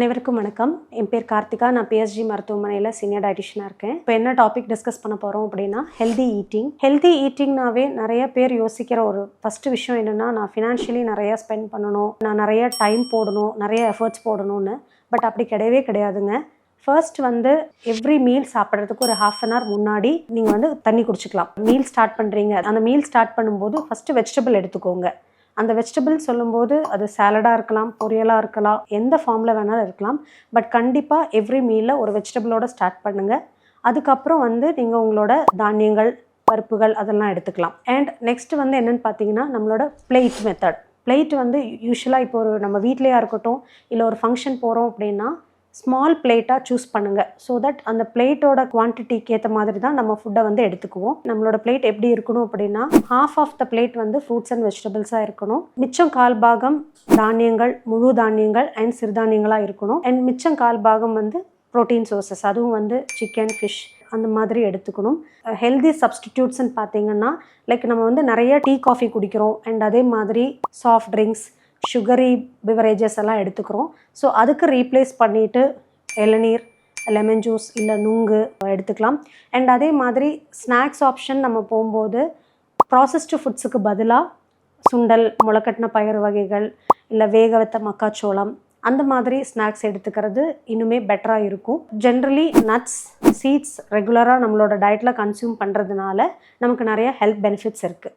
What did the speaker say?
அனைவருக்கும் வணக்கம். என் பேர் கார்த்திகா. நான் பிஎஸ்ஜி மருத்துவமனையில் சீனியர் டயட்டிஷியனாக இருக்கேன். இப்போ என்ன டாபிக் டிஸ்கஸ் பண்ண போகிறோம் அப்படின்னா ஹெல்தி ஈட்டிங். ஹெல்தி ஈட்டிங்னாவே நிறைய பேர் யோசிக்கிற ஒரு ஃபஸ்ட்டு விஷயம் என்னென்னா, நான் ஃபினான்ஷியலி நிறையா ஸ்பெண்ட் பண்ணணும், நான் நிறைய டைம் போடணும், நிறைய எஃபர்ட்ஸ் போடணும்னு. பட் அப்படி கிடையவே கிடையாதுங்க. ஃபர்ஸ்ட் எவ்ரி மீல் சாப்பிட்றதுக்கு ஒரு ½ அன் ஹவர் முன்னாடி நீங்கள் தண்ணி குடிச்சிக்கலாம். மீல் ஸ்டார்ட் பண்ணுறீங்க, அந்த மீல் ஸ்டார்ட் பண்ணும்போது ஃபஸ்ட்டு வெஜிடபிள் எடுத்துக்கோங்க. அந்த வெஜிடபிள் சொல்லும்போது அது சாலடாக இருக்கலாம், பொரியலாக இருக்கலாம், எந்த ஃபார்மில் வேணாலும் இருக்கலாம். பட் கண்டிப்பாக எவ்ரி மீலில் ஒரு வெஜிடபிளோட ஸ்டார்ட் பண்ணுங்கள். அதுக்கப்புறம் நீங்கள் உங்களோட தானியங்கள், பருப்புகள் அதெல்லாம் எடுத்துக்கலாம். அண்ட் நெக்ஸ்ட் என்னென்னு பார்த்தீங்கன்னா, நம்மளோட பிளேட் மெத்தட். பிளேட் யூஸ்வலாக இப்போ நம்ம வீட்லேயா இருக்கட்டும், இல்லை ஒரு ஃபங்க்ஷன் போகிறோம் அப்படின்னா ஸ்மால் பிளேட்டாக சூஸ் பண்ணுங்கள். ஸோ தட் அந்த பிளேட்டோட குவான்டிட்டிக்கு ஏற்ற மாதிரி தான் நம்ம ஃபுட்டை எடுத்துக்குவோம். நம்மளோட பிளேட் எப்படி இருக்கணும் அப்படின்னா, ½ of the plate fruits and வெஜிடபிள்ஸாக இருக்கணும். மிச்சம் 1/4 பாகம் தானியங்கள், முழு தானியங்கள் அண்ட் சிறுதானியங்களாக இருக்கணும். அண்ட் மிச்சம் 1/4 பாகம் ப்ரோட்டீன் சோர்சஸ், அதுவும் சிக்கன், ஃபிஷ் அந்த மாதிரி எடுத்துக்கணும். ஹெல்தி சப்ஸ்டிடியூட்ஸ்ன்னு பார்த்தீங்கன்னா, லைக் நம்ம நிறைய டீ, காஃபி குடிக்கிறோம். அண்ட் அதே மாதிரி சாஃப்ட் ட்ரிங்க்ஸ், சுகரி பிவரேஜஸ் எல்லாம் எடுத்துக்கிறோம். ஸோ அதுக்கு ரீப்ளேஸ் பண்ணிவிட்டு இளநீர், லெமன் ஜூஸ் இல்லை நுங்கு எடுத்துக்கலாம். அண்ட் அதே மாதிரி ஸ்நாக்ஸ் ஆப்ஷன் நம்ம போகும்போது ப்ராசஸ்டு ஃபுட்ஸுக்கு பதிலாக சுண்டல், முளைக்கட்டின பயிறு வகைகள், இல்லை வேக வைத்த மக்காச்சோளம் அந்த மாதிரி ஸ்நாக்ஸ் எடுத்துக்கிறது இன்னுமே பெட்டராக இருக்கும். ஜென்ரலி நட்ஸ், சீட்ஸ் ரெகுலராக நம்மளோட டயட்டில் கன்சியூம் பண்ணுறதுனால நமக்கு நிறைய ஹெல்த் பெனிஃபிட்ஸ் இருக்குது.